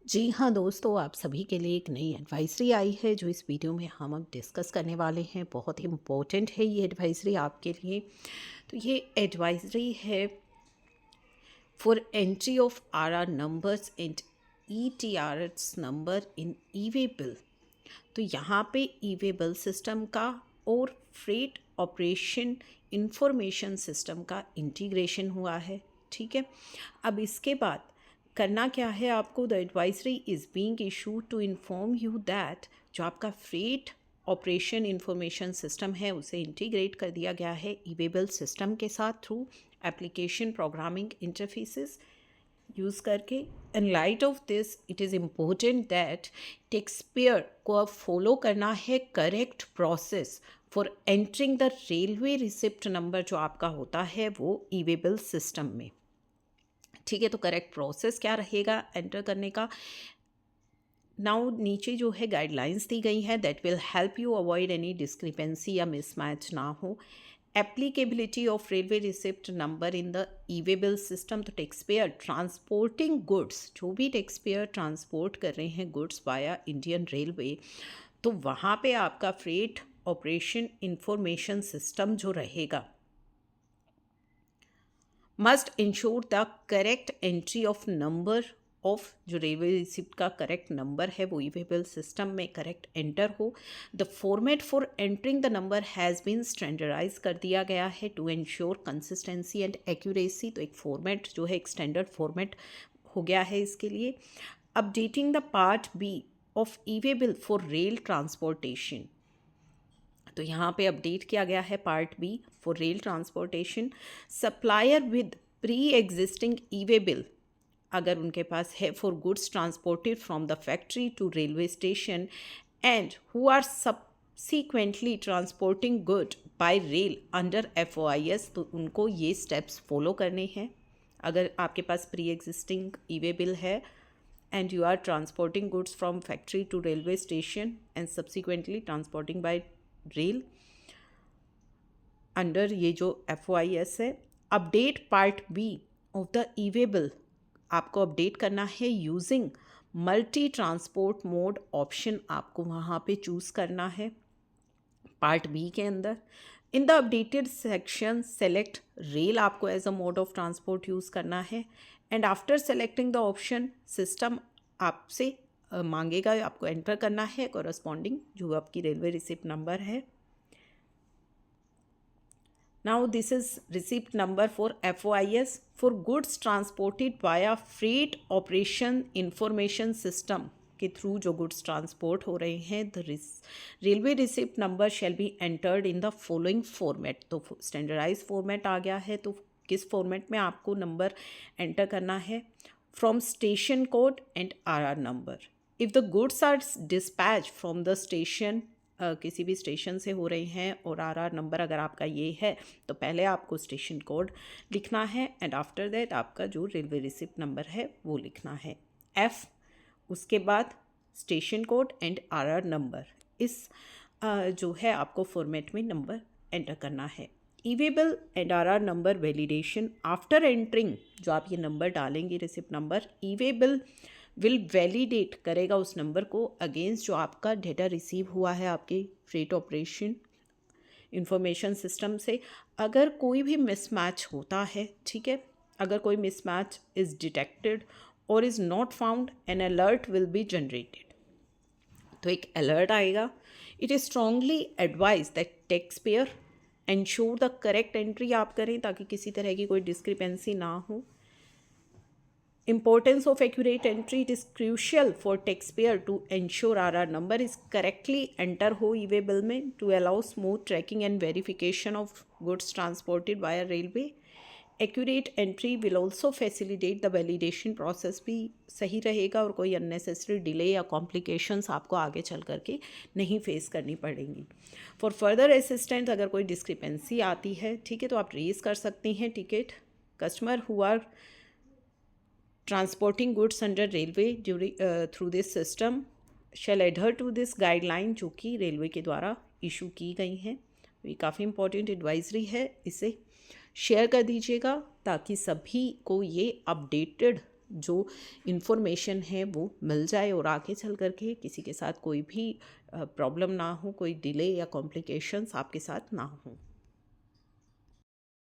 जी हाँ दोस्तों, आप सभी के लिए एक नई एडवाइजरी आई है जो इस वीडियो में हम अब डिस्कस करने वाले हैं। बहुत ही इम्पोर्टेंट है ये एडवाइजरी आपके लिए। तो ये एडवाइजरी है for entry of R numbers and ETRs number in e way bill. तो यहाँ पे ई-वे बिल सिस्टम का और फ्रेट ऑपरेशन इंफॉर्मेशन सिस्टम का इंटीग्रेशन हुआ है। ठीक है, अब इसके बाद करना क्या है आपको। The advisory is being issued to inform you that जो आपका फ्रेट ऑपरेशन इंफॉर्मेशन सिस्टम है उसे इंटीग्रेट कर दिया गया है ई-वे बिल सिस्टम के साथ through application programming interfaces use करके। In light of this it is important that taxpayer को अब फॉलो करना है correct process for entering the railway receipt number जो आपका होता है वो ई-वे बिल सिस्टम में। ठीक है, तो करेक्ट प्रोसेस क्या रहेगा एंटर करने का। नाउ नीचे जो है गाइडलाइंस दी गई हैं that will help you avoid any discrepancy या मिसमैच ना हो। Applicability of railway receipt number in the e way bill system. तो टैक्सपेयर ट्रांसपोर्टिंग गुड्स, जो भी टैक्सपेयर ट्रांसपोर्ट कर रहे हैं गुड्स वाया इंडियन रेलवे, तो वहाँ पे आपका फ्रेट ऑपरेशन इंफॉर्मेशन सिस्टम जो रहेगा must ensure the correct entry of number of जो रेलवे रिसिप्ट का करेक्ट नंबर है वो ई-वे बिल सिस्टम में करेक्ट एंटर हो। The format for entering the number has been standardise कर दिया गया है to ensure consistency and accuracy. तो एक फॉर्मेट जो है एक स्टैंडर्ड फॉर्मेट हो गया है इसके लिए। Updating the part B of e way bill for rail transportation. तो यहाँ पे अपडेट किया गया है part B for rail transportation. Supplier with pre existing e way bill अगर उनके पास है for goods transported from the factory to railway station and who are subsequently transporting good by rail under FOIS, तो उनको ये स्टेप्स फॉलो करने हैं। अगर आपके पास प्री एग्जिस्टिंग ई-वे बिल है and you are transporting goods from factory to railway station and subsequently transporting by rail under ये जो FOIS है। Update part B of the e way bill आपको अपडेट करना है using multi transport mode option आपको वहाँ पे चूज़ करना है पार्ट बी के अंदर। In the updated section select rail आपको as a mode of transport use करना है and after selecting the option system आपसे मांगेगा आपको एंटर करना है कॉरस्पॉन्डिंग जो आपकी रेलवे रिसिप्ट नंबर है। Now this is receipt number for FOIS for goods transported via freight operation information system के थ्रू जो गुड्स ट्रांसपोर्ट हो रहे हैं the railway receipt number shall be entered in the following format. तो standardise format आ गया है, तो किस फॉर्मेट में आपको नंबर एंटर करना है। From station code and RR number. If the goods are dispatch from the station किसी भी स्टेशन से हो रहे हैं और RR नंबर अगर आपका ये है तो पहले आपको स्टेशन कोड लिखना है एंड आफ्टर दैट आपका जो रेलवे रिसिप्ट नंबर है वो लिखना है F, उसके बाद station code and RR number. इस जो है आपको फॉर्मेट में नंबर एंटर करना है। E-way bill and RR number validation after entering जो आप ये नंबर डालेंगे receipt number, e-way bill will validate करेगा उस नंबर को अगेंस्ट जो आपका डेटा रिसीव हुआ है आपके फ्रेट ऑपरेशन इंफॉर्मेशन सिस्टम से। अगर कोई भी मिसमैच होता है, ठीक है, अगर कोई मिसमैच इज़ डिटेक्टेड और is not found an alert will be generated. तो एक अलर्ट आएगा। It is strongly advise that tax payer ensure the correct entry आप करें ताकि किसी तरह की कोई डिस्क्रिपेंसी ना हो। Importance of accurate entry, it is crucial for taxpayer to ensure RR number is correctly enter हो ई-वे बिल में to allow smooth tracking and verification of goods transported via railway. Accurate entry will also facilitate the validation process भी सही रहेगा और कोई unnecessary delay या complications आपको आगे चल करके नहीं फेस करनी पड़ेंगी। For further assistance अगर कोई discrepancy आती है, ठीक है, तो आप रेज कर सकते हैं ticket. Customer who are transporting goods under railway through this system shall adhere to this guideline जो कि रेलवे के द्वारा इशू की गई हैं। ये काफ़ी इंपॉर्टेंट एडवाइजरी है, इसे शेयर कर दीजिएगा ताकि सभी को ये अपडेटेड जो इन्फॉर्मेशन है वो मिल जाए और आगे चल कर के किसी के साथ कोई भी प्रॉब्लम ना हो, कोई डिले या कॉम्प्लिकेशंस आपके साथ ना हो।